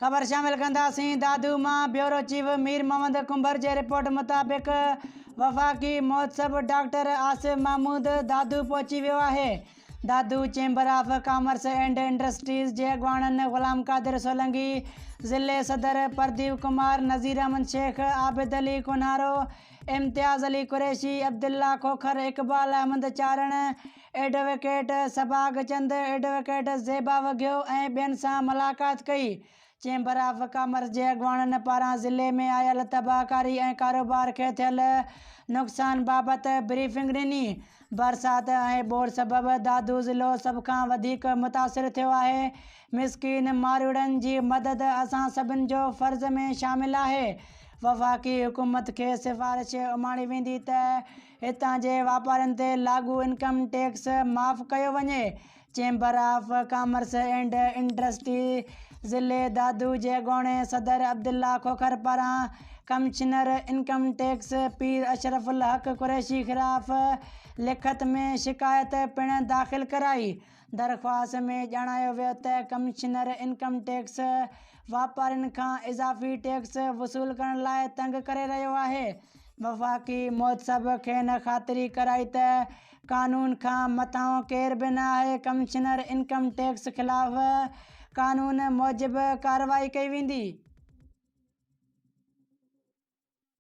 ख़बर शामिल कंदासीं। दादू मां ब्यूरो चीफ मीर मोहम्मद कुंबर जे रिपोर्ट मुताबिक़ वफ़ाक़ी मोहतसिब डॉक्टर आसिफ महमूद दादू पहुची वियो आहे। Dadu chamber of commerce and industries जे अॻवाननि ग़ुलाम क़ादिर सोलंकी, ज़िले सदर प्रदीप कुमार, नज़ीर अहमद शेख, आबिद अली कुन्हारो, इम्तियाज़ अली कुरैशी, अब्दुल्ला खोखर, इक़बाल अहमद चारण, एडवोकेट सबाग चंद, एडवोकेट ज़ेबा वघियो ऐं ॿियनि सां मुलाक़ात कई। चैम्बर ऑफ कॉमर्स जे अॻवाननि पारां ज़िले में आयल तबाहकारी ऐं कारोबार खे थियल नुक़सान बाबति ब्रीफिंग ॾिनी। बरसाति ऐं ॿोड़ सबबि दादू ज़िलो सभ खां वधीक मुतासिर थियो आहे। मिस्कीन मारूड़नि जी मदद असां सभिनि जो फ़र्ज़ में शामिल आहे। वफ़ाक़ी हुकूमत खे सिफ़ारिश उमाणी वेंदी त हितां जे वापारियुनि ते लागू इनकम टैक्स माफ़ कयो वञे। Chamber of commerce and industry ज़िले दादू जे अॻूणे सदर अब्दुल्ला खोखर पारां कमिश्नर इनकम टैक्स पीर अशरफुल हक़ कुरैशी ख़िलाफ़ लिखत में शिकायत पिणु दाख़िल कराई। दरख़्वास्त में ॼाणायो वियो त कमिश्नर इनकम टैक्स वापारियुनि खां इज़ाफ़ी टैक्स वसूल करण लाइ तंग करे रहियो आहे। वफ़ाक़ी मोहतसिब खेनि ख़ातिरी कराई त क़ानून खां मथां केर बि न आहे। कमिश्नर इनकम टैक्स ख़िलाफ़ क़ानून मूजिबि कार्रवाई कई वेंदी।